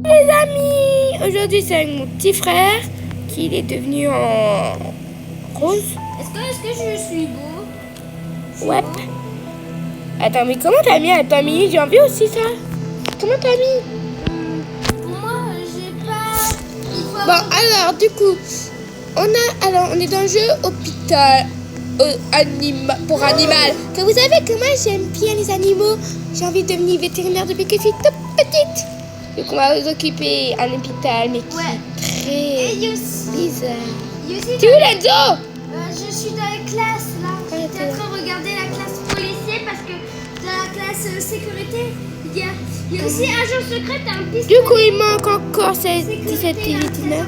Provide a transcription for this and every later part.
Les amis, aujourd'hui c'est avec mon petit frère qui est devenu en rose. Est-ce que je suis beau? Ouais. Attends, mais comment t'as mis? Attends, mais j'ai envie aussi ça. Comment t'as mis? Pour moi, j'ai pas. Bon, alors du coup, on est dans le jeu hôpital pour animal. Que vous savez que moi j'aime bien les animaux. J'ai envie de devenir vétérinaire depuis que je suis toute petite. Donc on va vous occuper un hôpital, mais qui est très Et Yossi. bizarre. Tu es où, Lenzo? Je suis dans la classe là. Ouais, J'étais en train de regarder la classe policier parce que dans la classe sécurité, il y a aussi agent secret, t'as un pistolet. Du coup, il manque encore 16, 17 et 19.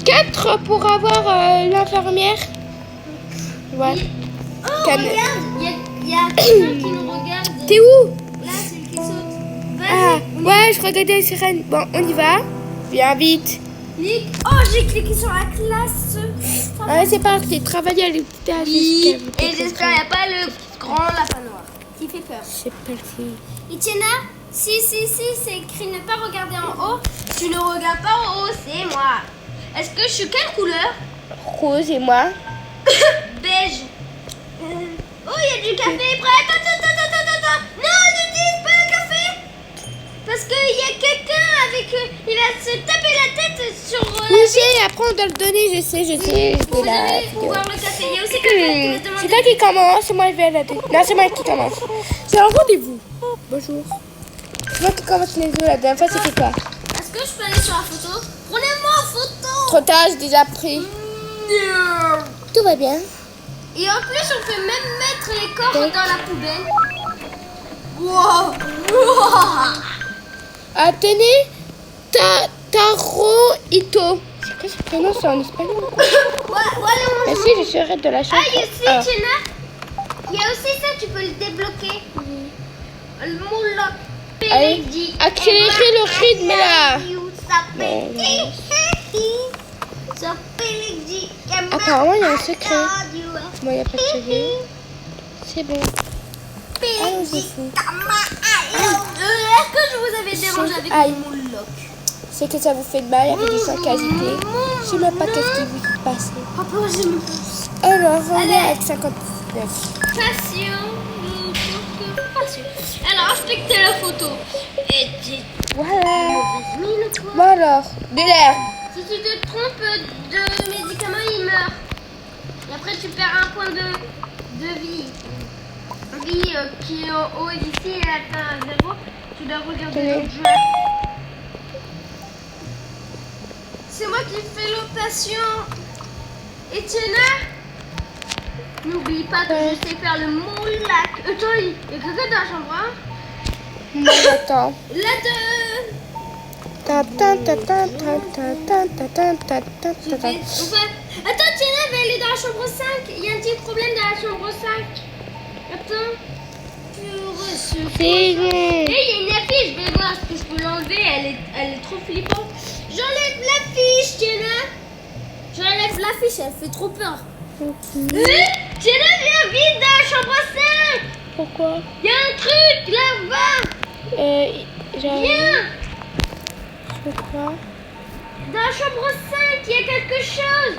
4 pour avoir l'infirmière. Voilà. Oh, Can- regarde, il y a quelqu'un qui nous regarde. T'es où? Là, c'est le qui saute. Ah, Vas-y. ouais, je regardais les sirènes. Bon, on y va. Viens vite. Nick. Oh, j'ai cliqué sur la classe. Ouais, c'est parti. Travailler à l'hôpital. Et j'espère qu'il n'y a pas le grand lapin noir qui fait peur. C'est parti. Itiena, si, c'est écrit ne pas regarder en haut. Tu ne regardes pas en haut, c'est moi. Est-ce que je suis quelle couleur? Rose et moi. Beige. Oh, il y a du café prêt. Attends. Non, ne dis pas le café. Parce qu'il y a quelqu'un avec... il va se taper la tête sur... Oui, j'ai. Après, on doit le donner. Je sais. Vous C'est la allez vidéo. voir le café. Il y a aussi quelqu'un qui va C'est demander... toi qui commence. C'est moi qui vais la donner. Non, c'est moi qui commence. C'est un rendez-vous. Bonjour. C'est moi qui commence les œufs. La dernière fois, c'était toi. Est-ce que je peux aller sur la photo? Prenez-moi en photo. Trop tard, j'ai déjà pris. Non. Tout va bien. Et en plus, on peut même mettre les corps dans la poubelle. Wow. Ah, tenez. Taro Ito. C'est quoi ce prénom? C'est en espagnol. Merci, je serai de la chambre. Ah, il y a aussi, Tina. Il y a aussi ça, tu peux le débloquer. Le moule. Allez, accélérez le rythme là. Apparemment, il y a un secret. Moi, il n'y a pas de secret. C'est bon. Allons, c'est fou. Est-ce que je vous avais dérangé avec Aïe. mon lock? C'est que ça vous fait mal, il y avait du sang quasité. Je sais même pas qu'est-ce qui vous est passé. Papa, je me pousse. Alors, on Allez. est avec 59. Passion. Alors, inspectez la photo. Et dites. Voilà. Mine quoi. Bon alors, de l'air. Si tu te trompes de médicament, il meurt. Et après, tu perds un point de vie. Vie qui est en haut et d'ici, elle atteint 0. Tu dois regarder Oui. l'autre joueur. C'est moi qui fais l'optation. Etienne, n'oublie pas que Ouais. je sais faire le moulac. Toi, il y a quelqu'un dans la chambre, hein? Moi, j'attends. La deux. Ta ta ta ta ta ta ta ta ta ta ta ta. Attends, Tina, elle va aller dans la chambre 5. Il y a un petit problème dans la chambre 5. Attends. C'est bon. Et il y a une affiche. Je vais voir ce que je peux l'enlever. Elle est trop flippante. J'enlève l'affiche, Tina. J'enlève l'affiche, elle fait trop peur. Tina, viens vite dans la chambre 5. Pourquoi? Il y a un truc là-bas. Viens. Pourquoi? Dans la chambre 5, il y a quelque chose.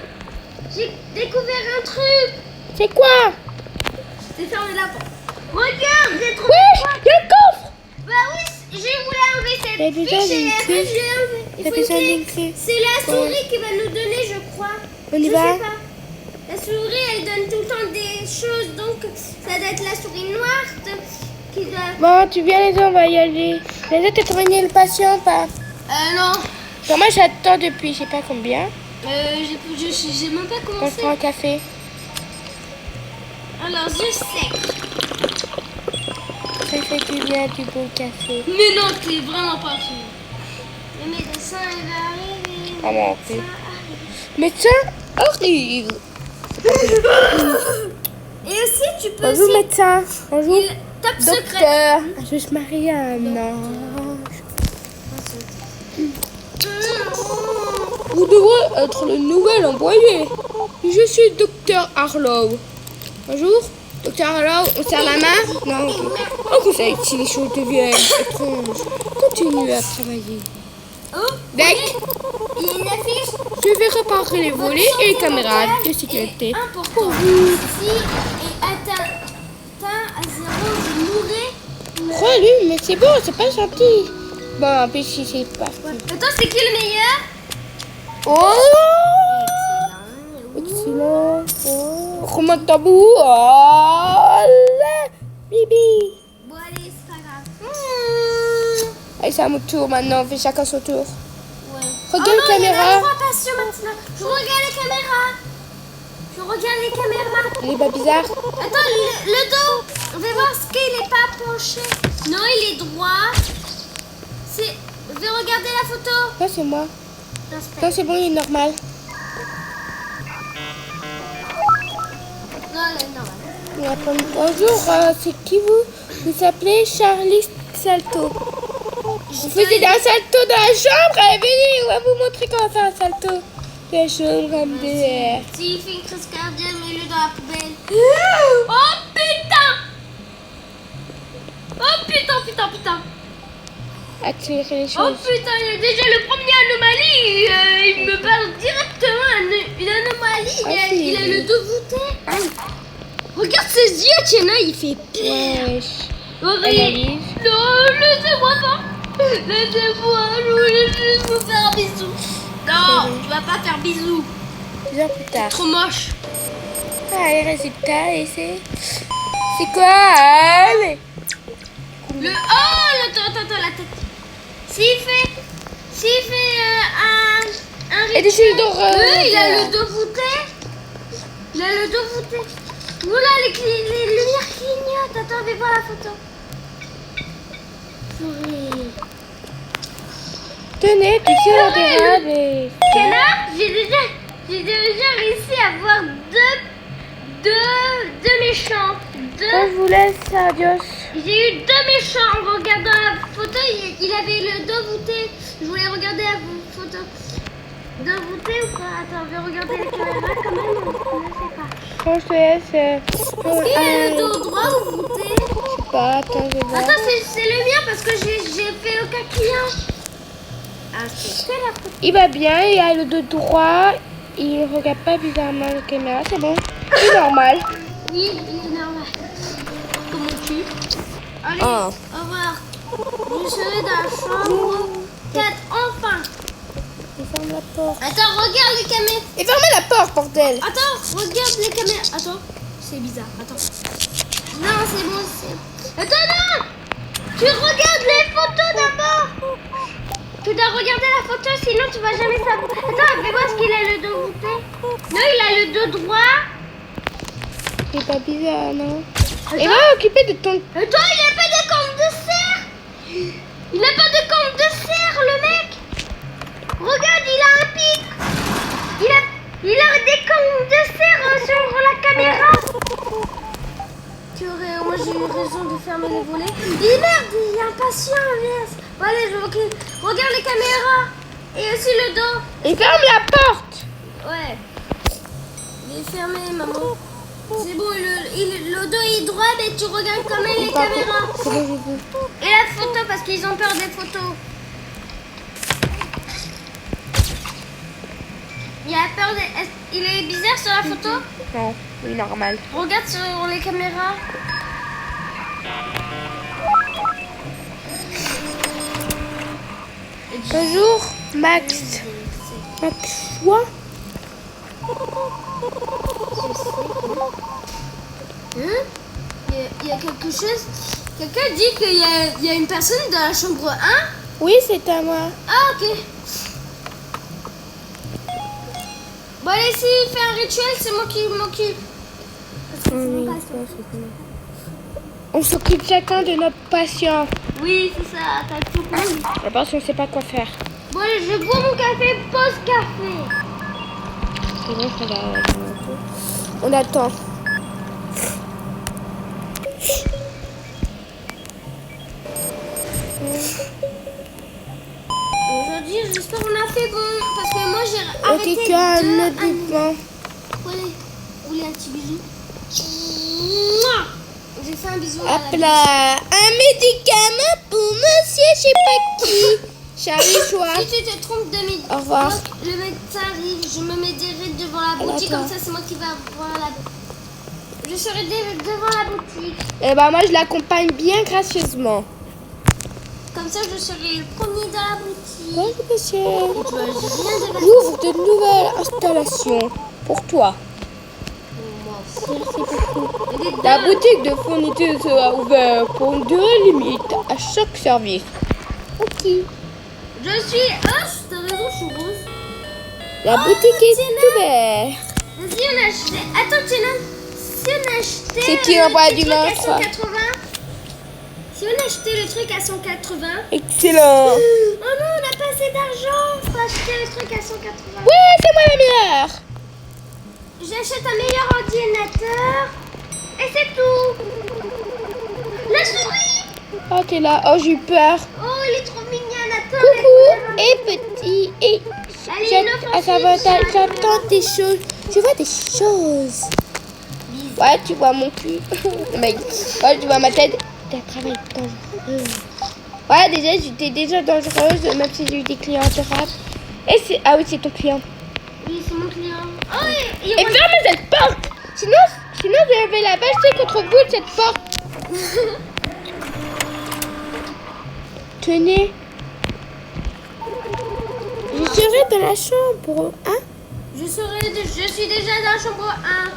J'ai découvert un truc. C'est quoi? C'est fermé la porte. Regarde, j'ai trouvé. Oui, il y a un coffre. Bah oui, j'ai voulu enlever cette Il y a déjà fiche et une après clé. je l'ai enlevée. Il y a faut une déjà clé. une clé. C'est la souris qui va nous donner, je crois. On y Je va? sais pas. La souris, elle donne tout le temps des choses, donc ça doit être la souris noire qui doit... Bon, tu viens les deux, on va y aller. Les deux, t'as trouvé le patient ou pas? Non. Bon, moi, j'attends depuis je sais pas combien. J'ai même pas On commencé. prend un café. Alors, je sais. Ça fait du bien du bon café. Mais non, t'es vraiment pas fini. Le médecin, il va arriver. Ah bon, ok. Médecin arrive. Et aussi, tu peux Bonjour aussi... médecin. Bonjour. Top secret. Docteur. Je suis Marianne. Vous devrez être le nouvel employé. Je suis docteur Harlow. Bonjour. Docteur, alors, on serre la main? Non. Oh, que ça excite les choses deviennent étranges. Continue à travailler. Oh, Bec, il y a une affiche. je vais réparer les volets et les caméras de sécurité. Important. Si est atteint à 0, je mourrai. Relume, mais c'est bon, c'est pas gentil. Bon, puis si c'est pas. Attends, c'est qui le meilleur? Oh! Excellent. Oh. Remonte tabou. Oh là. Bibi. Bon, allez, c'est pas grave. Allez, c'est à mon tour maintenant. On fait chacun son tour. Ouais. Regarde Oh non, la il y en a caméra. 3 patients maintenant. Je regarde les caméras. Je regarde les caméras. Il est pas bizarre. Attends, le dos. On va voir ce qu'il est pas penché. Non, il est droit. Je vais regarder la photo. Ça, c'est moi. Non, c'est pas- Non, c'est bon, il est normal. Non, elle est normale. Il a pas mis- Bonjour, c'est qui vous? Vous appelez Charlie Salto. Vous faisiez un salto dans la chambre? Allez, venez, on va vous montrer comment faire un salto. La chambre MDR. S'il fait une crise cardiaque, mets-le dans la poubelle. Oh putain! Oh putain! Accélérer les Oh choses. putain, il y a déjà le premier anomalie. Il me parle directement une anomalie. Ah, Il a le dos voûté. Regarde ses yeux, Tiana, il fait pire. Wesh. Henri, Analyse. non, laissez-moi pas. Laissez-moi, je voulais juste vous faire un bisou. Non, tu vas pas faire bisou. 2 heures plus tard. Trop moche. Ah, les résultats, et c'est... C'est quoi? Allez. Attends, la tête. S'il fait un Et des choses d'horreur. il a le dos voûté. Oula, les lumières clignotent. Attends, vais voir la photo. Souris. Tenez, tu sais, on dérape et... Tiana, j'ai déjà réussi à voir deux méchants. Je vous laisse, adios. J'ai eu 2 méchants en regardant la photo. Il avait le dos voûté. Je voulais regarder la photo. Dos voûté ou pas? Attends, je vais regarder la caméra quand même. Je ne sais pas. Bon, je te laisse. Est-ce qu'il a le dos droit ou voûté? Je sais pas, attends, je vais voir. Attends, c'est le mien parce que j'ai fait aucun client. Ah, c'est que la photo. Il va bien, il a le dos droit. Il regarde pas bizarrement la caméra, c'est bon. C'est normal. Oui, il est normal. Comment tu? Allez, Oh. au revoir. Je serai dans la chambre 4, enfin. Il ferme la porte. Attends, regarde les caméras. Et fermez la porte, bordel. Attends, regarde les caméras. Attends, c'est bizarre. Attends. Non, c'est bon. Attends, non. Tu regardes les photos d'abord. Tu dois regarder la photo, sinon tu vas jamais savoir. Attends, fais voir ce qu'il a le dos voûté. Non, il a le dos droit. C'est pas bizarre, non? Attends. Et va occuper de ton... Attends, il a pas de corne de serre. Il a pas de corne de serre, le mec. Regarde, il a un pic. Il a des cornes de serre sur la caméra. Moi j'ai eu raison de fermer les volets. Et merde, il est impatient, yes. Bon, allez, regarde les caméras. Et aussi le dos. Et ferme la porte. Ouais. Il est fermé, maman. C'est bon, le dos est droit, mais tu regardes quand même les caméras. C'est bon, j'ai vu. Et la photo, parce qu'ils ont peur des photos. Il a peur des... Il est bizarre sur la photo? Non, oui, normal. Regarde sur les caméras. Bonjour, Max. Max, quoi? Hein? Il y a quelque chose. Quelqu'un dit qu'il y a une personne dans la chambre 1. Oui, c'est à moi. Ah, ok. Bon, allez, s'il fait un rituel, c'est moi qui m'occupe. Oui, on s'occupe chacun de notre patient. Oui, c'est ça, t'as tout compris. D'abord, on ne sait pas quoi faire. Bon, allez, je bois mon café, pause café. C'est bon, ça va. On attend. Aujourd'hui, j'espère qu'on a fait bon. Parce que moi, j'ai arrêté Ok, calme, de... doucement. Allez, vous voulez un petit bisou? Mouah. J'ai fait un bisou à Hop la là. Un médicament pour monsieur, je sais pas qui. J'arrive, Si joie. tu te trompes de midi, Au revoir. le médecin arrive, je me mets direct devant la boutique, D'accord. comme ça c'est moi qui vais voir la boutique. Je serai devant la boutique, Eh ben, moi, je l'accompagne bien gracieusement. comme ça je serai le premier dans la boutique. Bonjour, monsieur. Tu vois, j'ai rien de J'ouvre de nouvelles installations pour toi. Merci beaucoup. La boutique de fourniture sera ouverte pour une durée limite à chaque service. Ok. Je suis... Ah, t'as raison, je suis rose. La Oh, boutique est Tina. ouverte. Vas-y, on a acheté... Attends, Tina, si on a acheté... C'est qui l'envoie le du truc à monstre? 180, si on a acheté le truc à 180... Excellent. Oh non, on n'a pas assez d'argent. Faut acheter le truc à 180. Ouais, c'est moi la meilleure. J'achète un meilleur ordinateur. Et c'est tout. La souris. Oh, t'es là. Oh, j'ai eu peur. Oh, il est trop mignon. Attends. Coucou. Et petit. Et Allez, j'entends des choses. Je vois des choses. Ouais, tu vois mon cul. Mec. Ouais, tu vois ma tête. T'as un travail dangereux. Ouais, déjà, j'étais déjà dangereuse, même si j'ai eu des clients adorables. Et c'est... Ah oui, c'est ton client. Oui, c'est mon client. Oh, et Et ferme cette porte. Sinon je vais la bâcher contre vous, cette porte. Tenez. Je serai dans la chambre, hein? je suis déjà dans la chambre 1.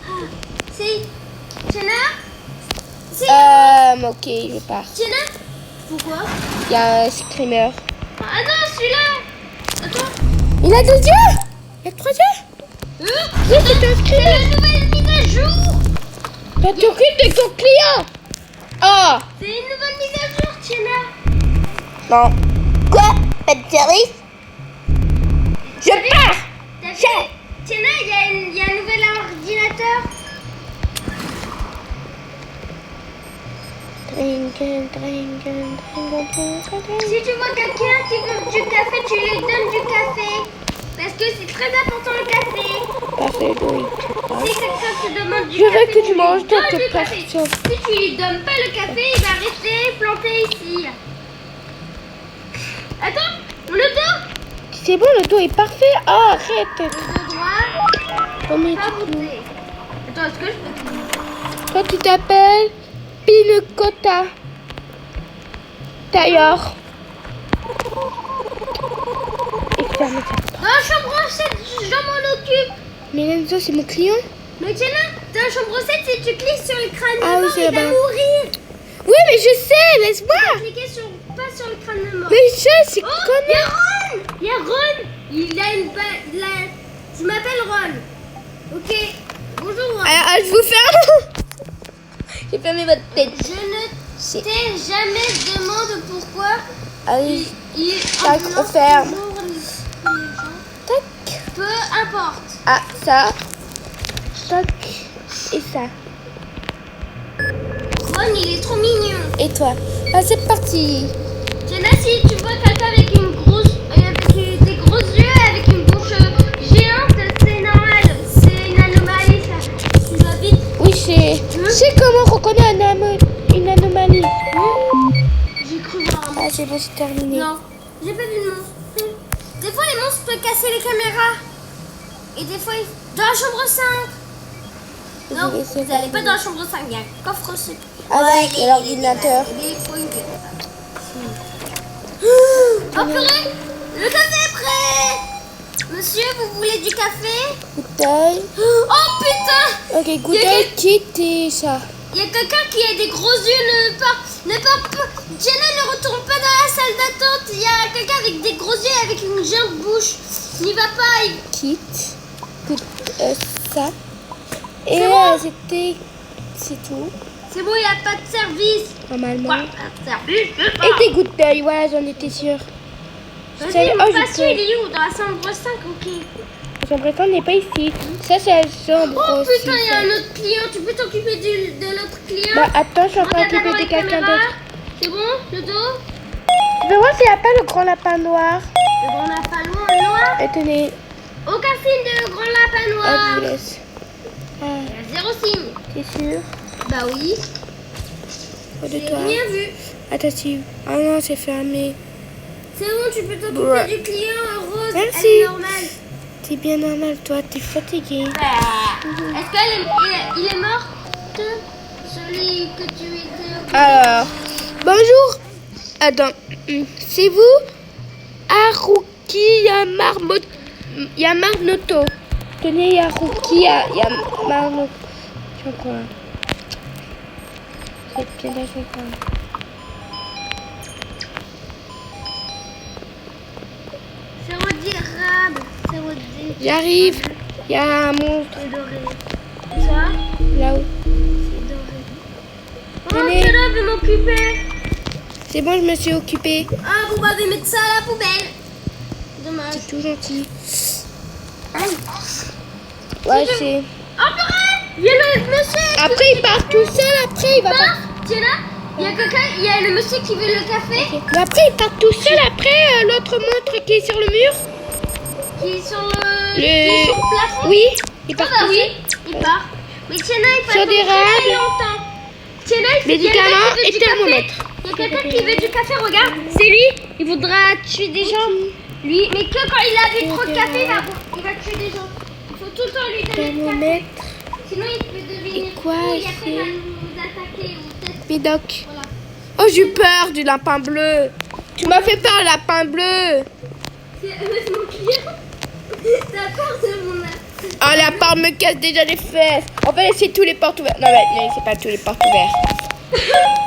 Ah, c'est... Tina? C'est... Ok, je pars. Tina? Pourquoi? Il y a un screamer. Ah non, celui-là. Attends. Il a 2 yeux. Il a 3 yeux. Oui, c'est un C'est screamer. la nouvelle mise à jour. Toi, t'occupes de ton client. Oh. C'est une nouvelle mise à jour, Tina. Non. Quoi? Pas de service? Je pars. T'as vu? Tina, il y a un nouvel ordinateur. Si tu vois quelqu'un qui veut du café, tu lui donnes du café. Parce que c'est très important le café. Parfait, oui. Si quelqu'un te demande du Je café, veux que tu lui manges donnes ta du café. personne. Si tu lui donnes pas le café, il va rester planté ici. Attends, le dos. C'est bon, le dos est parfait. Oh, arrête. Le dos droit. Oh, mais Pas bouger. Attends, est-ce que je peux... toi, tu t'appelles Pinecota. Tailleur. Et ferme ta porte. Dans la chambre 7, je m'en occupe. Mais Lenzo, c'est mon client. Mais Tina, dans la chambre 7, si tu cliques sur le crâne Ah oui, mort, c'est il va là-bas. mourir. Oui, mais je sais, laisse-moi. Cliquez pas sur le crâne mort. Mais je c'est Oh, il y a connard. Ron. Il y a Ron. Il a une Je m'appelle Ron. Ok. Bonjour Ron. Alors, je vous ferme. J'ai fermé votre tête. Je ne t'ai jamais demandé pourquoi Allez, il tac, on ferme. toujours les gens. tac. Peu importe. Ah, ça. Tac. Et ça. Ron, il est trop mignon. Et toi. Ah, c'est parti. Jenna, si tu vois quelqu'un avec une grosse, avec des gros yeux, avec une bouche géante, c'est normal. C'est une anomalie, ça. Tu dois vite. Oui, je sais comment reconnaître une anomalie. J'ai cru voir un Ah, c'est bon, c'est terminé. Non, j'ai pas vu le monstre. Des fois, les monstres peuvent casser les caméras. Et des fois, dans la chambre 5. Non, Oui, c'est vous n'allez pas dans la chambre 5, il y a un coffre aussi. Ah ouais, il y a l'ordinateur. Oh purée, le café est prêt. Monsieur, vous voulez du café? Bouteille. Oh putain, Ok, bouteille, quittez ça. il y a quelqu'un qui a des gros yeux, ne pars pas. Jenna, ne retourne pas dans la salle d'attente. Il y a quelqu'un avec des gros yeux, avec une géante bouche. N'y va pas. Quitte. Ça. Et C'est bon. c'était... C'est tout. C'est bon, il n'y a pas de service. Normalement. Quoi? Pas de service, je sais pas. Et des gouttes d'œil, voilà, j'en étais sûre. Vas-y, Oh, mon j'ai patient, peur. il est où? Dans la chambre 5, ok. J'ai l'impression qu'on n'est pas ici. Ça, c'est la chambre Oh aussi, putain, il y a ça. un autre client. Tu peux t'occuper de l'autre client? Bah, attends, je suis en train Regarde d'occuper dans de les quelqu'un caméras. d'autre. C'est bon, le dos? Tu peux voir s'il n'y a pas le grand lapin noir. Le grand lapin noir? Et tenez, Aucun signe de grand lapin je noir. vous laisse. Ah. Il y a zéro signe. T'es sûr? Bah oui. Pas de J'ai toi. rien vu. Attends, si. Ah non, c'est fermé. C'est bon, tu peux t'occuper Ouais. du client. Rose, Merci. elle est normale. C'est bien normal, toi, t'es fatigué. Est-ce qu'il est mort? Celui que tu étais. Alors, bonjour. Attends, c'est vous? Haruki Yamamoto. Tenez, Haruki Yamamoto. Je crois. C'est bien là, je crois. C'est redirable. C'est redirable. J'arrive. Il y a un monstre C'est doré. Ça, là-haut. c'est doré. Oh, Tenez. tu là, vais m'occuper. C'est bon, je me suis occupée. Ah, vous m'avez mettre ça à la poubelle. Dommage. C'est tout gentil. Ouais, c'est... Oh, purée! Viens le monsieur. Après, il part tout seul. Après, il va pas... Tiens là. Il y a quelqu'un, il y a le monsieur qui veut le café. Mais après, il part tout seul. Après, l'autre montre qui est sur le mur. Qui est sur qui est sur le plafond. Oui, il Ah part bah tout oui, seul. il part. Mais Tiana, il faut Sur attendre des très rails. longtemps. Tiana, il y a Médicaments quelqu'un qui veut et du café. thermomètre. Il y a quelqu'un qui veut du café, regarde. C'est lui. Il voudra tuer des gens. Lui, mais que quand il a bu trop de café, il va tuer des gens. Il faut tout le temps lui donner du café. Thermomètre. Sinon, il peut devenir Et quoi, fou et après, c'est- il va nous attaquer ou peut-être. Médoc. Voilà. Oh, j'ai eu peur du lapin bleu. Tu m'as fait peur, lapin bleu. C'est mon client. T'as peur de mon Oh, lapin me casse déjà les fesses. On va laisser tous les portes ouvertes. Non, mais laissez pas tous les portes ouvertes.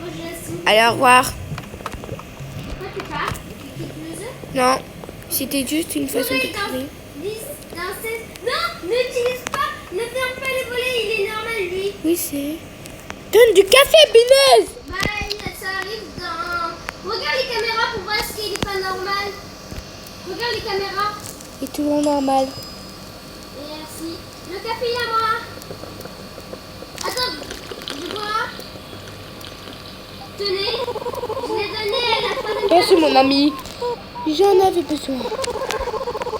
Moi, je laisse. Allez, au revoir. Toi, tu pars. Tu quittes le jeu. Non, c'était juste une façon de parler. Non, n'utilise pas, ne ferme pas les volets, il est normal lui. Oui, c'est... Donne du café, Binez. Bah, ça arrive dans... Regarde les caméras pour voir ce qui est pas normal. Regarde les caméras. Il est toujours normal. Merci. Le café il est à moi. Attends, je bois. Tenez, je l'ai donné à la fin de Merci, mon ami. J'en avais besoin.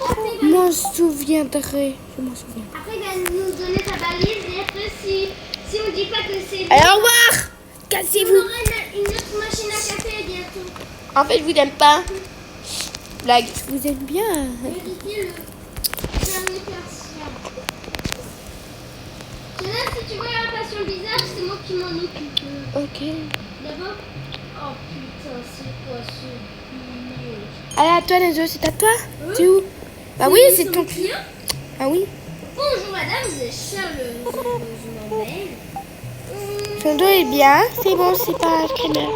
Après, Je m'en souviendrai. Je m'en souviens. il va nous donner sa valise et après si on dit pas que c'est lui, Allez, au revoir. on Cassez-vous. aura une autre machine à café bientôt. En fait, je vous aime pas. Blague. Je vous aime bien. Vérifiez le dernier patient. Là, si tu vois un patient bizarre, c'est moi qui m'en occupe. Ok. D'abord. Oh putain, c'est quoi ce nul. Allez, à toi, Nezo, c'est à toi. C'est où? Bah oui, c'est ton... client. Ah oui. Bonjour madame, vous êtes Charles, je m'emmène. Son dos est bien. C'est bon, c'est pas Kramer.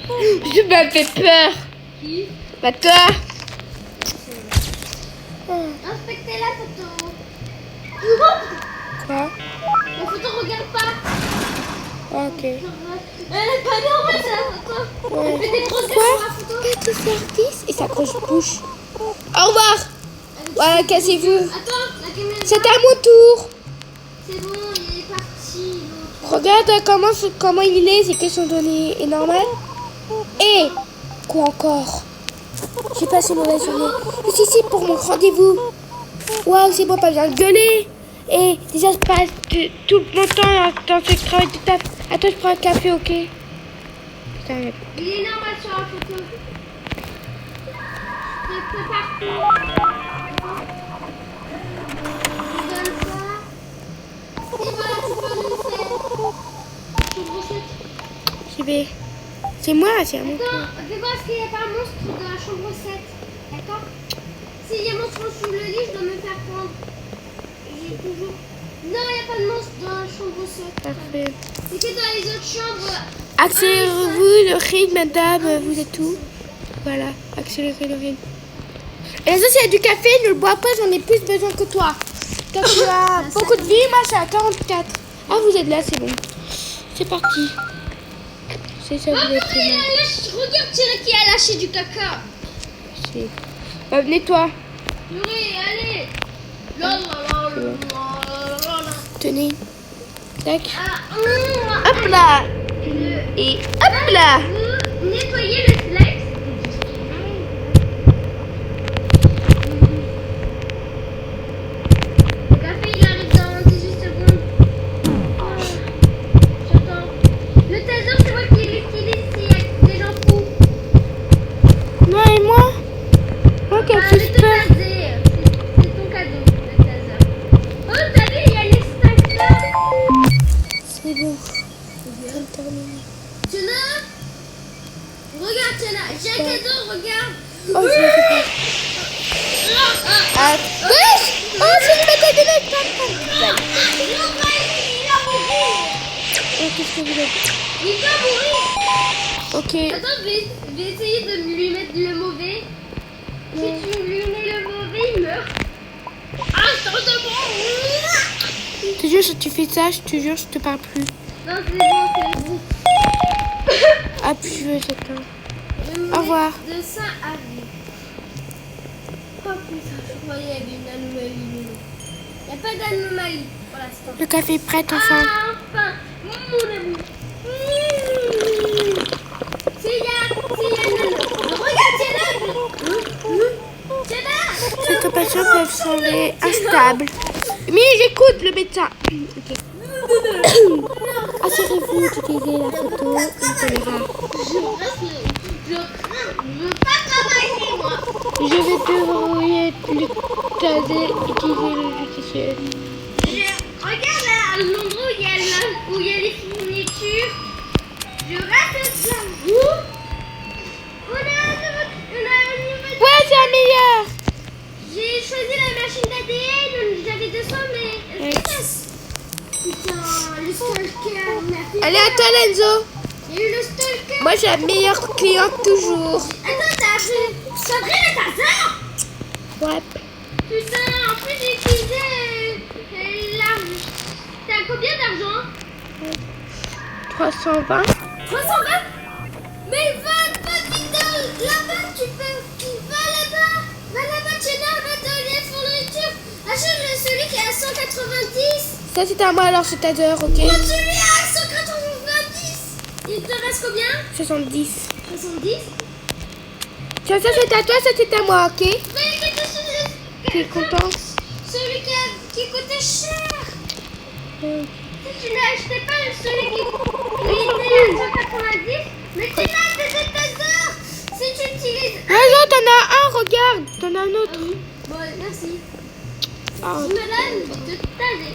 Je m'as fait peur. Qui? Bah toi. Inspectez la photo. Quoi? La photo regarde pas. Ah, ok. Elle est pas normale, c'est la photo. Ouais. Elle fait des grosses Quoi? sur la photo. Petit service et sa grosse bouche. Au revoir. Voilà, cassez-vous. Attends, la caméra. C'est à mon tour. C'est bon, il est parti. l'autre. Regarde comment il est. C'est que son dos est normal. Et quoi encore? J'ai passé une mauvaise journée. Je suis ici pour mon rendez-vous. Waouh, c'est bon, pas besoin de gueuler. Et déjà, je passe tout mon temps dans ce travail de taf. Attends, je prends un café, ok? Putain, Il est normal sur la photo. Je prépare. Je donne ça. Et voilà, tu peux nous faire. Chambre 7. j'y vais. C'est moi, c'est à mon tour. Attends, fais voir s'il n'y a pas un monstre dans la chambre 7. D'accord? S'il y a un monstre sous le lit, je dois me faire prendre. J'ai toujours. Non, il n'y a pas de monstre dans la chambre 7. Parfait. C'est que dans les autres chambres. Accélérez-vous le rythme, madame. Vous êtes où? Voilà, accélérez le rythme. Et ça, s'il y a du café, ne le bois pas, j'en ai plus besoin que toi. Toi, tu as beaucoup de vie, moi, j'ai à 44. Ah, vous êtes là, c'est bon. C'est parti. C'est ça, vous êtes Il là. a lâché. Regarde, Thierry qui a lâché du caca. Bah, venez-toi. Purée, allez. La, la, la, la, la, la. Tenez. Tac. Ah, Hop là. Et hop là. Vous nettoyez le flex. Le café, il a qu'elle Arrête puisse de pas. taser. C'est ton cadeau, le taser. Oh, t'as vu, il y a l'extincteur. C'est bon. C'est terminé. Tiana, regarde, Tiana, j'ai un cadeau, regarde. Oh, je l'ai fait. Ah, wesh! Oh, c'est une bataille de neige! Il a mouru. Oh, qu'est-ce que vous êtes? Il va mourir. Ok. Attends, je vais essayer de lui mettre le mauvais. Si tu lui mets le mauvais, il meurt. Ah, je te demande. Je te jure, si tu fais ça, je te jure, je te parle plus. Non, c'est bon. Ah, puis je vais t'attendre. Je vais Au revoir. mettre de ça à vie. Oh putain, je croyais qu'il y avait une anomalie. Il n'y a pas d'anomalie pour l'instant. Le café est prêt, enfin. Ah, enfin, mon ami. C'est là. Regarde, c'est là. C'est là. Ces compassions peuvent sembler instables. Mais j'écoute le médecin. Ok. Assurez-vous d'utiliser la photo et une caméra. Je veux pas travailler, moi. Je vais te le taser, utiliser le logiciel. Regarde là, à l'endroit où il y a les fournitures. Je reste là. On a une nouvelle. Ouais, c'est la meilleure. J'ai choisi la machine d'ADN. J'avais 200, mais elle se casse. Putain, le stalker. Allez, à toi, Lenzo. Il y a eu le stalker. Moi, j'ai la meilleure cliente toujours. Attends, t'as appris Sabrina le taser. Ouais. Putain, en plus j'ai utilisé l'argent. T'as combien d'argent? 320. 320? Mais va vite là-bas, va là-bas. Va là-bas, Tiana, va dans les fournitures. Achète celui qui est à 190. Ça, c'est à moi, alors c'est taser, ok? Prends celui à 190. Il te reste combien? 70. 70? Ça, c'est à toi, ça, c'est à moi, ok? Mais Tu es content? celui qui coûtait cher. Si tu n'as acheté pas celui qui était à 190, mais tu l'as des tasers. Si tu utilises. Ah non, t'en as un, regarde. T'en as un autre. Bon, merci. Ah, Madame, de taser.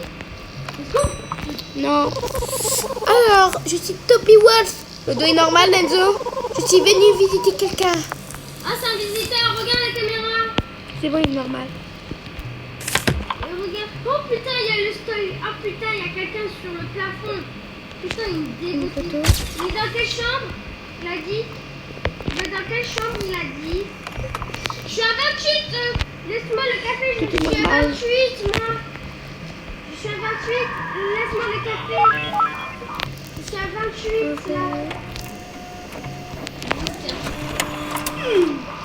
Let's go. non. Alors, je suis Toby Wolf. Le dos est normal, Lenzo. Je suis venue visiter quelqu'un. Ah, c'est un visiteur. Regarde la caméra. C'est bon, il est normal. Regarde. Oh putain, il y a le style. Ah putain, il y a quelqu'un sur le plafond. Putain, il me Une dégoûte. photo. Il est dans quelle chambre? Il a dit. Il est dans quelle chambre? Il a dit. Je suis à 28. Laisse-moi le café. Je Tout est suis à normal. 28, moi. Je suis à 28. Laisse-moi le café. Je suis à 28, là.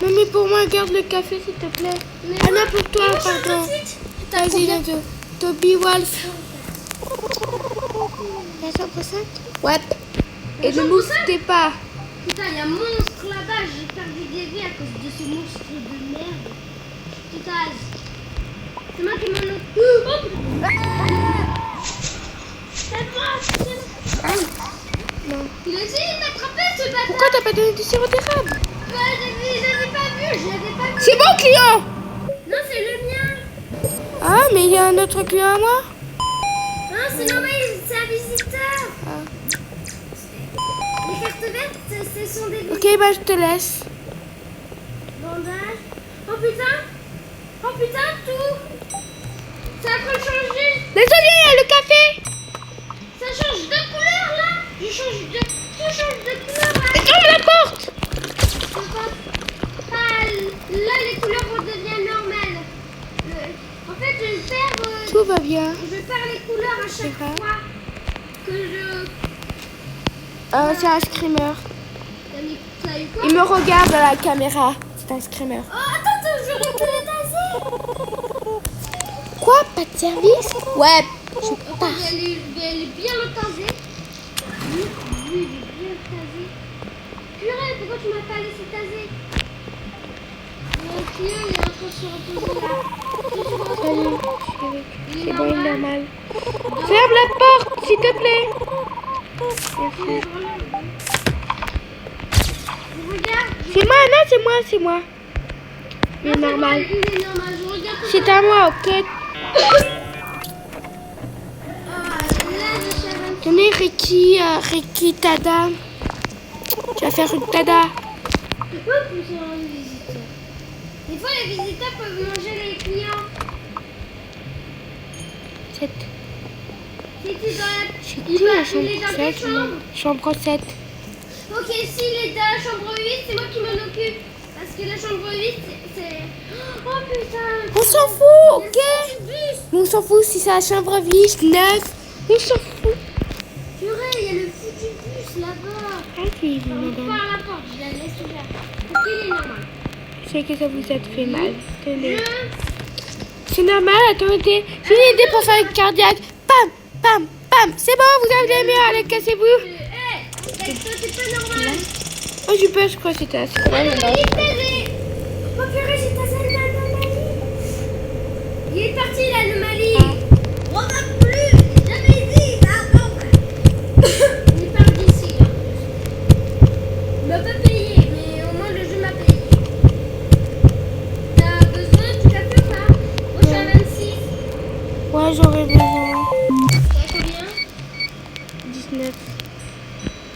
Non, mais pour moi, garde le café, s'il te plaît. Mais Ah moi- non, pour toi, mais moi, je suis à pardon. 28. Vas-y, Lenzo. Toby Wolf. La chambre 5? Ouais. Et ne chambre boostez pas. Putain, il y a un monstre là-bas. J'ai perdu des vies à cause de ce monstre de merde. Putain, c'est moi qui m'en occupe. Oh, c'est moi. Non. Il a essayé de m'attraper, ce bâtard. Pourquoi t'as pas donné du sirop d'érable? Je l'avais pas vu, je l'avais pas vu. C'est mon client. Non, c'est le mien. Ah, mais il y a un autre client à moi. Non, c'est normal, c'est un visiteur. Ah. Les cartes vertes, ce sont des visiteurs. Ok, bah je te laisse. Bandage. Oh putain, tout. Ça a trop changé. Lenzo, viens, il y a le café. Ça change de couleur là. Je change de couleur là. Et ferme la porte. Ah, là, les couleurs redeviennent normales. En fait, Tout va bien. je perds les couleurs à chaque C'est vrai. fois que je... C'est un screamer. T'as eu quoi? Il me regarde à la caméra. C'est un screamer. Oh, attends, j'aurais pu les taser. Quoi? Pas de service? Ouais. Je Ok, pars. je vais aller bien le taser. Lui, il est bien tasé. Purée, pourquoi tu m'as pas laissé taser? Mon client, il est en train de se reposer là. Salut, chérie. Il est C'est bon, il est normal. normal. Ferme la porte, s'il te plaît. Merci. Regarde, C'est moi, non, c'est moi, c'est moi. Il est normal. Il est normal, je regarde. C'est à moi, ok? Ah, là, je suis à 26. Tenez, Ricky, Tada. Tu vas faire une Tada. Pourquoi plusieurs visiteurs? Des fois, les visiteurs peuvent manger les clients. 7. Si tu dois... C'est Il qui la est dans chambre quelle 7? chambre? Chambre 7. Ok, s'il est dans la chambre 8, c'est moi qui m'en occupe. Parce que la chambre 8, c'est... Oh putain! On s'en fout, ok? Il y a le bus. On s'en fout si c'est la chambre 8, 9. On s'en fout. Purée, il y a le foutu bus là-bas. Allez, On madame. part à la porte, je la laisse ouverte. Est-ce qu'il est normal? Je sais que ça vous a fait mal. Tenez. Je... C'est normal, attendez. J'ai une idée pour faire une cardiaque. Pam, pam, pam. C'est bon, vous avez mieux. Allez, cassez-vous. Hé, toi, c'est pas normal. Oh, je crois que c'était assez. Oh purée, j'ai tasé l'anomalie. Il est parti l'anomalie. On va plus. Jamais dit. Il est parti ici. Il m'a pas payé, mais au moins le jeu m'a payé. T'as besoin du café ou pas? Moi je suis à 26. Ouais, j'aurais besoin. T'as combien? 19.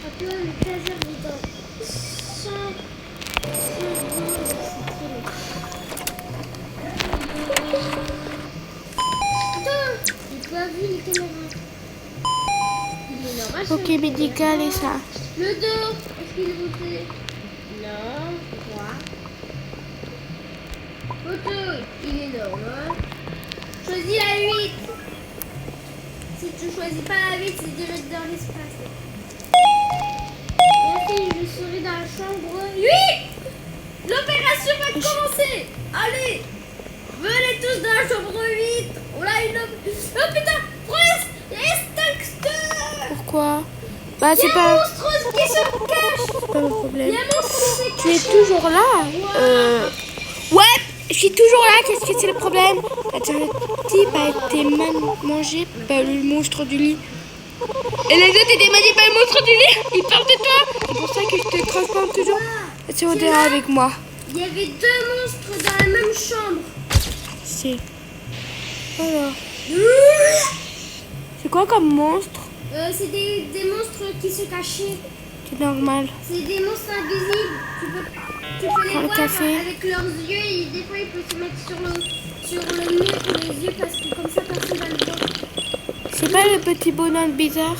À toi, le taser dedans. 100. Attends, j'ai pas vu les caméras. Il est normal. Ok, médical et ça. Le 2, est-ce qu'il est voté? Non, 3. Photo, il est normal. Choisis la 8. Si tu choisis pas la 8, c'est direct dans l'espace. Merci, je serai dans la chambre 8. L'opération va commencer. Allez, venez tous dans la chambre 8. On a une... Oh putain, Prince, extincteur. Pourquoi? Bah, Il y c'est a un pas, monstre qui se cache. c'est pas le Il problème. y a un monstre qui se Tu es cache. toujours là? Ouais, je suis toujours là. Qu'est-ce que c'est le problème? Le type a été mangé par le monstre du lit. Et les autres étaient mangés par le monstre du lit. Ils parlent de toi. C'est pour ça que je te transforme toujours. C'est au dehors avec moi. Il y avait 2 monstres dans la même chambre. C'est. Alors. C'est quoi comme monstre? C'est des monstres qui se cachaient. C'est normal. C'est des monstres invisibles. Tu peux les Prends le voir café. avec leurs yeux. Et des fois, ils peuvent se mettre sur le mur pour les yeux parce que comme ça, personne va le voir. C'est pas le petit bonhomme bizarre?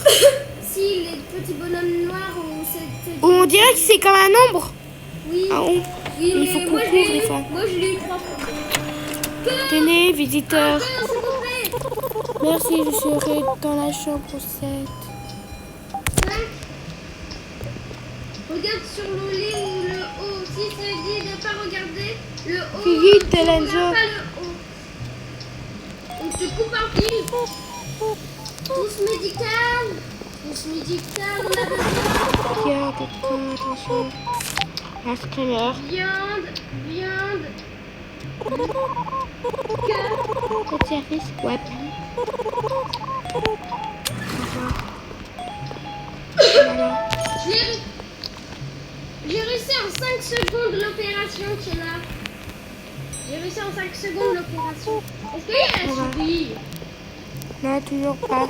Si, les petits bonhommes noirs ou c'est... On dirait que c'est comme un ombre. Oui, Ah, on. oui, il mais faut qu'on moi, couvre, je l'ai il faut. eu. Moi, je l'ai eu 3 fois. Tenez, visiteur. Attends, s'il vous plaît. Merci, je serai dans la chambre 7. Ouais. Regarde sur le lit ou le haut. Si ça dit de ne pas regarder le haut, Fais vite, tu Lorenzo. regardes pas le haut. On te coupe un fil. Tous médical. Tous médical, on a besoin. Tiens, attention. Un scanner. Viande, viande. Votre service? Ouais. Voilà. J'ai réussi en 5 secondes l'opération, Tiana. J'ai réussi en 5 secondes l'opération. Est-ce qu'il y a la souris? Non, toujours pas.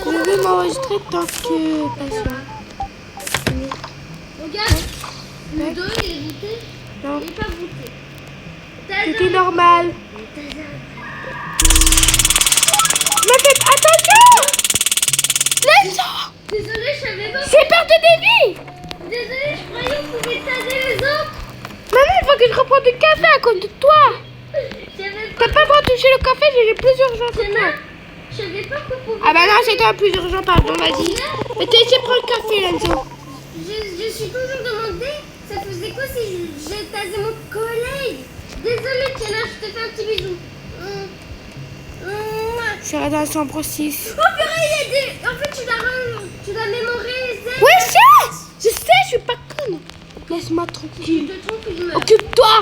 Je vais m'enregistrer tant que patient. Regarde, le dos il est voûté. Non, Il n'est pas voûté. c'était normal. Ma tête, attention! Let's Désolée, je savais pas. J'ai peur de des vies! Désolée, je croyais qu'on pouvait taser les autres. Maman, il faut que je reprenne du café à cause de toi. J'avais pas. T'as pas le droit de toucher le café, j'ai plus urgent que toi. Je savais pas qu'on pouvait. Ah bah non, c'est toi le plus urgent, pardon, vas-y. Mais t'as essayé de prendre le café, Lenzo. Je suis toujours demandé, ça faisait quoi si je tasais mon collègue? Désolée, Tiana, je te fais un petit bisou. Je serai dans la chambre 6. Oh purée, il y a des... En fait, tu dois mémoriser. Oui, je sais, je suis pas conne. Laisse-moi Tu tranquille. te trompes, je meurs. Occupe-toi.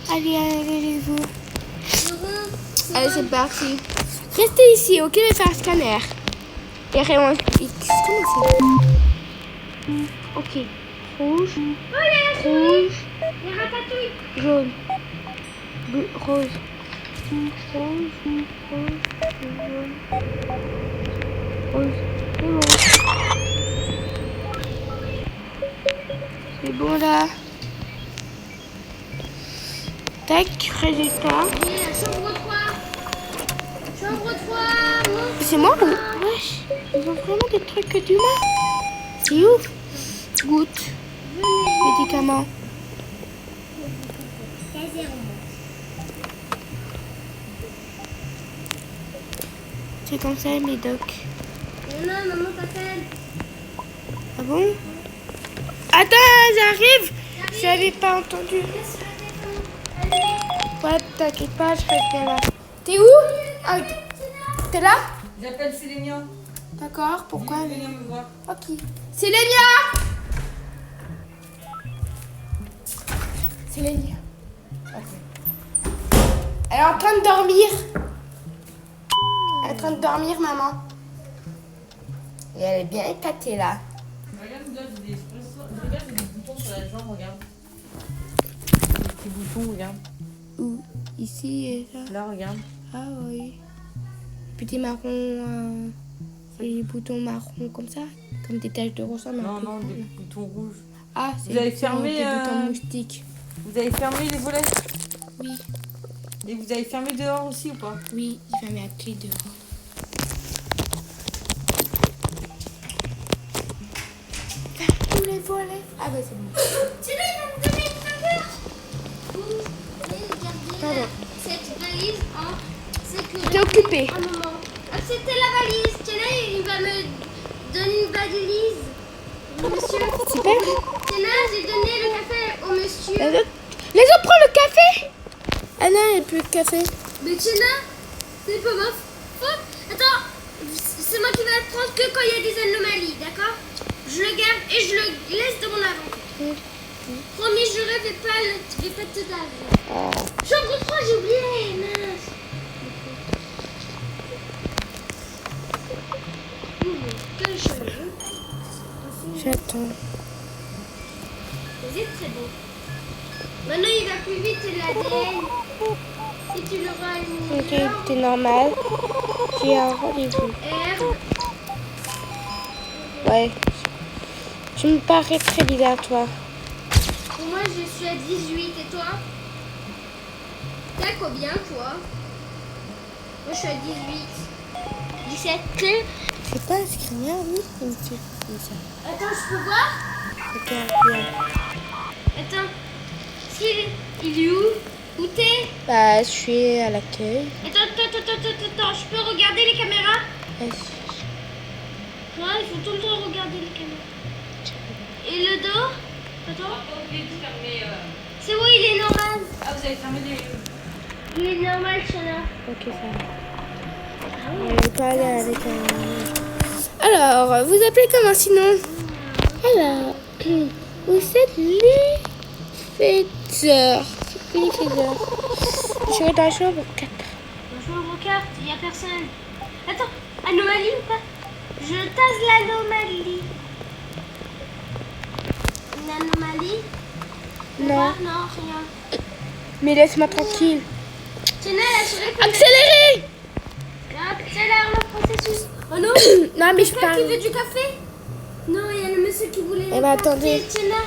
Je Allez, allez-vous. suis Allez, c'est parti. Restez ici, ok, je vais faire un scanner. Et Raymond X, comment c'est? Ok. rouge, Oh, il y a la souris. rouge, Il y a Ratatouille. jaune, bleu, rose. Rose, rose, jaune, rose. C'est bon là. Tac, résultat. Et la chambre 3. Chambre 3. C'est moi ou... Wesh, ils ont vraiment des trucs d'humain. C'est ouf. Gouttes, médicaments. C'est comme ça, mes docs. Non, maman t'appelle. Ah bon? Attends, j'arrive. J'avais pas entendu. Ouais, t'inquiète pas, je reste bien là. T'es où? Ah, t'es là? J'appelle Sélénia. D'accord, pourquoi? Sélénia me voir. Ok. Sélénia! Sélénia. Elle est en train de dormir. Elle est en train de dormir, maman. Et elle est bien éclatée là. Regarde, là, j'ai des boutons sur la jambe, regarde. Des petits boutons, regarde. Où? Ici et là. Là, regarde. Ah oui. Petit marron. Et les boutons marrons comme ça. Comme des taches de rossin. mais un Non, peu non, plus. des boutons rouges. Ah, c'est Vous avez des fermé, boutons moustiques. Vous avez fermé les volets? Oui, Et vous avez fermé dehors aussi ou pas? oui, il va mettre la clé dehors. Tous les volets. Ah bah c'est bon. C'est là, il va me donner une faveur. Vous allez garder Pardon. cette valise en sécurité. T'es occupé. Un moment. Ah, c'était la valise. Tiens là, il va me donner une valise. Monsieur. Super. Tiens là, j'ai donné le café au monsieur. Les autres prennent le café. Ah non, il n'y a plus de café. Mais tiens là, c'est pas ma faute. Attends, c'est moi qui vais le prendre que quand il y a des anomalies, d'accord? Je le garde et je le laisse dans mon inventaire. Promis, je ne vais pas te laver. Chambre 3, j'ai oublié, mince. Quel cheveux. J'attends. Vous êtes très beau. Maintenant, il va plus vite l'ADN. Si tu l'auras une Ok, c'est normal. J'ai un rendez-vous. herbe. Ouais. Tu me parais très bizarre, toi. Pour moi, je suis à 18 et toi? T'as combien, toi? Moi, je suis à 18. 17. C'est pas inscrit, hein, oui? Il me dit ça. Attends, je peux voir? Ok, bien. Attends. Il est où? Où t'es? Bah, je suis à l'accueil. Attends. Je peux regarder les caméras? Ouais. Ouais, il faut tout le temps regarder les caméras. Et le dos? Attends. C'est où? Il est normal. Ah, vous avez fermé les... Il est normal, Chana. Ok, ça va. On va pas aller avec un... Alors, vous appelez comment sinon? Alors, vous êtes les faiseurs. C'est les faiseurs. Je serai dans la chambre 4. Bonjour, vos cartes, il n'y a personne. Attends, anomalie ou pas? Je tasse l'anomalie. Une anomalie? Non. Non, rien. Mais laisse-moi tranquille. Chana, la souris. Accélérez! Accélère le processus. Oh non! Non, mais je Quelqu'un parle. qui veut du café? Non, il y a le monsieur qui voulait Eh le ben, café. attendez. Chana.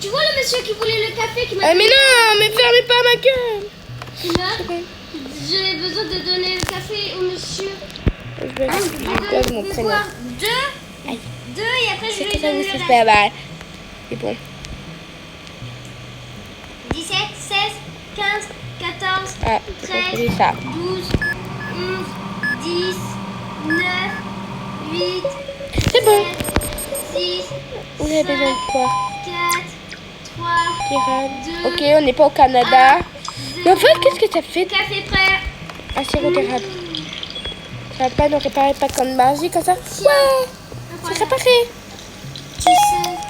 Tu vois le monsieur qui voulait le café qui m'a Mais non, mais fermez pas ma gueule. Chana, j'ai besoin de donner le café au monsieur. Je vais donner mon prénom. Boire deux Aïe. et après je C'est lui très donne le bien, reste. c'est bah. C'est bon. 17, 16, 15, 14, Ah, 13, c'est ça. 12, 11, 10, 9, 8, C'est bon. 6, Vous avez besoin de quoi? 4, 3, Pirate. Deux. Ok, on n'est pas au Canada. Mais en fait, qu'est-ce que ça fait? café prêt. Un sirop d'érable. Ça va pas nous réparer pas comme magie comme ça? Ouais, c'est Voilà. réparé.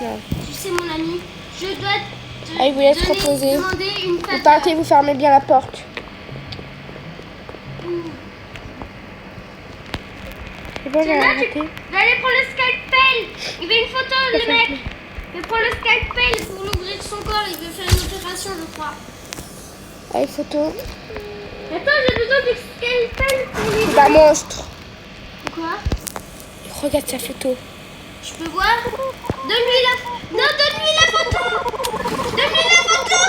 Non. Tu sais mon ami, je dois te Allez, vous laisse reposer. demander une Vous faveur. partez, vous fermez bien la porte. C'est bon, j'ai Tiens, là, arrêté. tu vas aller prendre le scalpel. Il veut une photo, le mec. Mais prends le scalpel pour l'ouvrir son corps. Il veut faire une opération, je crois. Allez, photo. Attends, j'ai besoin du scalpel pour lui. C'est un monstre. Quoi? Regarde sa photo. Je peux voir? Donne-lui la... Non, donne-lui la photo! Donne-lui la photo!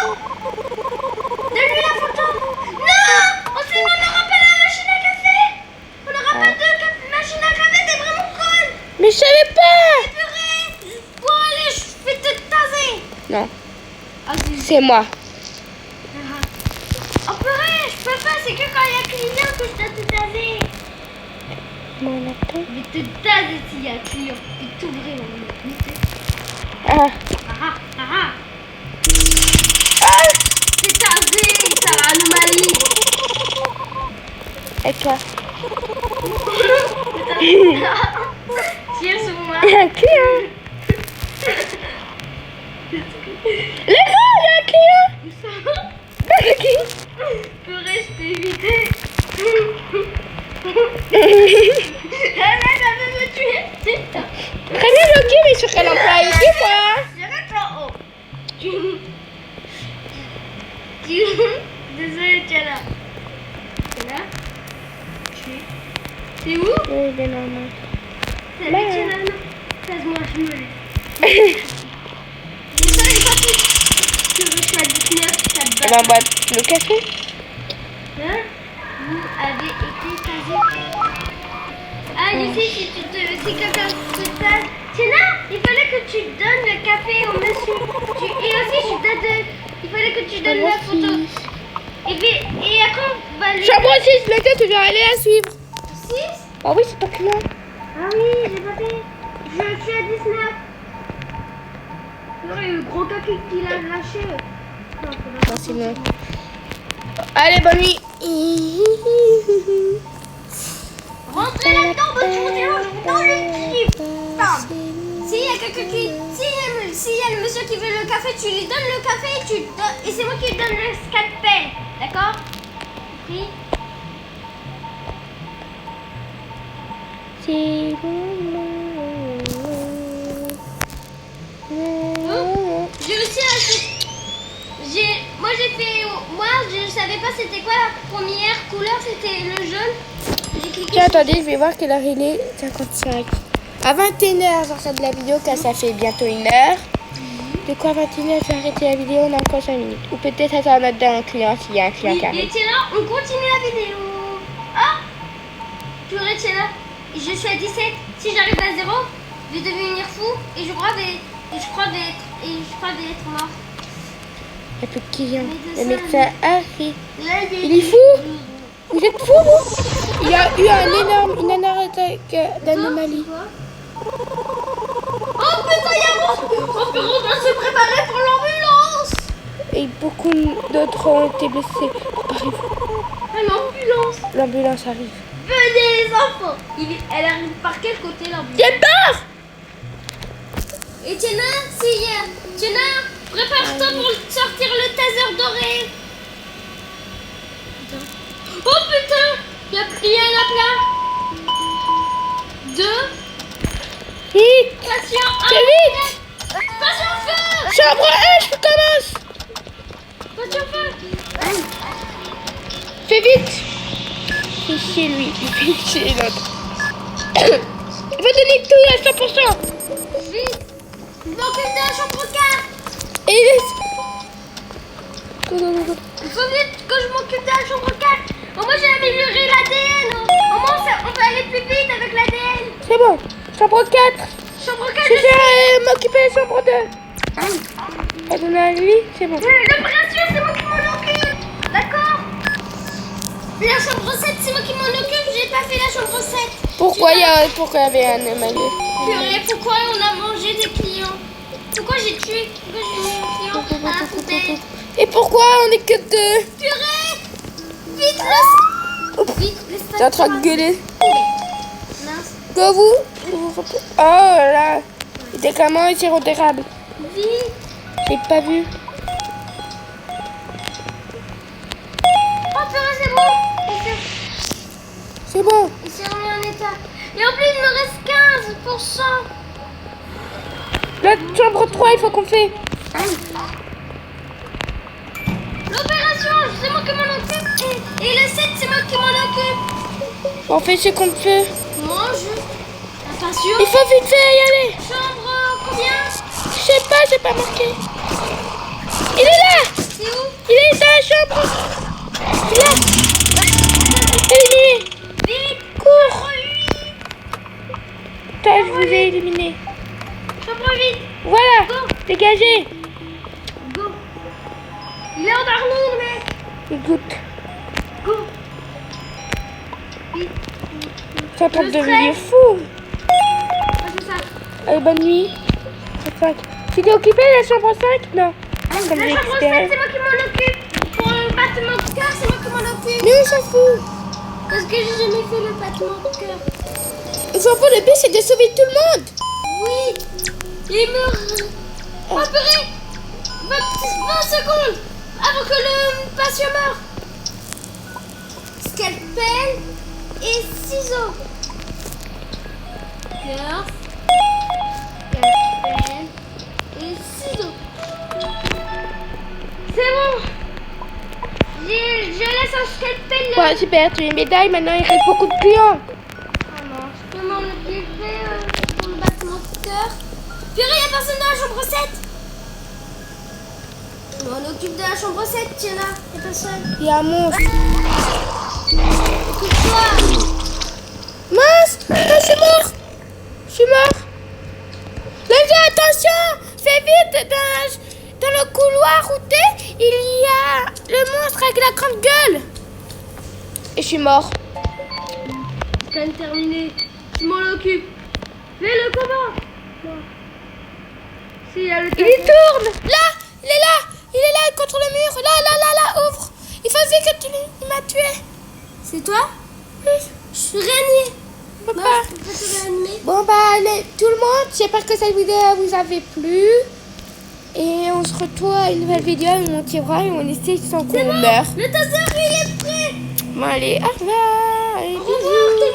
Donne-lui la photo! Non! Ensuite, on n'aura pas la machine à café! On n'aura pas de machine à café, t'es vraiment conne! Mais je savais pas. Purée! Bon, allez, je vais te taser! Non, Ah, c'est moi. oh purée, je peux pas, c'est que quand il y a client que je dois te taser! Mon laptop. Je vais te taser s'il y a client. Je vais t'ouvrir mon nez. Ah. Ah ah ah! C'est tasé, ça anomalie! Et toi? Tiens sur moi! Il y a un client. Les gars, il y a un client. Purée, je t'ai évité! Elle avait me tuer! Très bien, Loki, mais sur quel emploi ici, moi? Je reste en haut! Désolée, tu es là! Tu es là? C'est où? Oui, il est normal. C'est avec tu es là, non? 16 mois, je me lève. Mais ça, il est pas plus. Tu veux que je sois 19, ça te Elle bat. envoie le café. Hein? Vous avez été casé. Ah, je sais, si quelqu'un te tase. Tina, il fallait que tu donnes le café au monsieur. Et aussi, il fallait que tu donnes la photo. Et après, on va lui... Chambre 6, le tu dois aller la suivre. 6? Ah oui, c'est pas client. Ah oui, j'ai pas fait. Je suis à 19. Il y a eu le gros caca qu'il a lâché. Non, Non, c'est bon. Allez, bonne nuit. Rentrez là-dedans, bonne journée, dans le type. S'il y a quelqu'un qui... S'il y a le monsieur qui veut le café, tu lui donnes le café et c'est moi qui lui donne le scalpel. D'accord? Oui. C'est bon. J'ai aussi moi je savais pas c'était quoi la première couleur, c'était le jaune. J'ai cliqué Tiens, attendez, je vais voir quelle heure il est. 55. À 21h, je regarde la vidéo car ça fait bientôt 1h. De quoi 21h, je vais arrêter la vidéo, on a encore 5 minutes. Ou peut-être attendre notre dernier client s'il y a un client qui Et arrive. tiens là, on continue la vidéo. Ah, purée, tiens là, je suis à 17. Si j'arrive à 0, je vais devenir fou et je crois d'être mort. Il n'y a plus de clients. Mais Le de ça, médecin arrive. Là, Il est fou. Vous êtes fou, vous? Il y a eu une énorme attaque d'anomalie. Oh putain, il y a mon... Oh purée, on doit se préparer pour l'ambulance. Et beaucoup d'autres ont été blessés. Préparez-vous. Ah, l'ambulance. L'ambulance arrive. Venez les enfants. Elle arrive par quel côté l'ambulance? J'ai peur. Et Tiena, prépare-toi pour sortir le taser doré. Oh putain, il y en a plein. 2. Vite. Patient 1. C'est vite. Patient feu. Chambre 1, je commence. Patient feu. Fais vite. Il fait chier, lui. Il fait chier, l'autre. Il va donner tout à 100%. Vite. Je m'occupe de la chambre 4. Et il est... Go, go, go, go. Il faut vite que je m'occupe de la chambre 4. Au moins j'ai amélioré l'ADN. Au moins on peut aller plus vite avec l'ADN. C'est bon. Chambre 4. Chambre 4. Je vais m'occuper de la chambre 2. Elle donne à lui, c'est bon. L'opération, c'est moi qui m'en occupe. D'accord. La chambre 7, c'est moi qui m'en occupe. J'ai pas fait la chambre 7. Pourquoi il y avait un anomalie? Purée, pourquoi on a mangé des clients? Pourquoi j'ai tué? Pourquoi j'ai mis un client à la poubelle? Et pourquoi on est que 2? Purée. Vite, laisse. Vite, laisse pas. T'es en train de gueuler. Mince. Go vous. Oh là. Il était comment un sirop d'érable? Vite. J'ai pas vu. Oh purée, c'est bon. C'est bon. Il s'est remis en état. Et en plus, il me reste 15%. La chambre 3, il faut qu'on fait. L'opération, c'est moi qui m'en occupe. Et le 7, c'est moi qui m'en occupe. On fait ce qu'on peut. Moi, la passion. Il faut vite fait y aller. Chambre combien? Je sais pas, j'ai pas marqué. Il est là. C'est où? Il est dans la chambre. Il est là. Éliminé. Vite. Cours. Chambre 8. Toi, je vous ai éliminé. Chambre 8. Voilà. Go. Dégagez. Go. Il est endormi, le mec. Écoute. Go. Vite. C'est en train de Le devenir stress. fou. Passe ça. Allez, bonne nuit. 5. Tu t'es occupé de la chambre 5? Non. La Comme chambre j'ai 7, récupéré. c'est moi qui m'en occupe. Pour le battement de cœur, c'est moi qui m'en occupe. Mais on s'en fout. Parce que j'ai jamais fait le battement de cœur. On s'en fout, le but c'est de sauver tout le monde. Oui. Il meurt. Oh, purée. 20 secondes avant que le patient meure. Scalpel et ciseaux. Cœur. Scalpel et ciseaux. C'est bon. Je laisse un scalpel là. Ouais, super, tu as une médaille, maintenant il reste beaucoup de clients. Alors, je peux m'en occuper pour le battement de cœur. Purée, il n'y a personne dans la chambre 7. Je m'en occupe de la chambre 7, tiens là. Il n'y a personne. Il y a un monstre. Occupe-toi. Mince, je suis mort. Je suis mort. Les attention, fais vite dans le couloir où t'es, il y a le monstre avec la grande gueule. Et je suis mort. Scan terminé. Je m'en occupe. Fais le combat. Si, il y a le Il tourne. Là, il est là. Il est là contre le mur. Là, ouvre. Il faut vite que il m'a tué. C'est toi? Oui. Je suis réanimée. Papa. Moi, je peux te réanimer. Bon bah allez, tout le monde, j'espère que cette vidéo vous avait plu. Et on se retrouve à une nouvelle vidéo où on tirera et on essaie sans qu'on meure. Le taser, il est prêt. Bon allez, au revoir. Et Au bisous. revoir.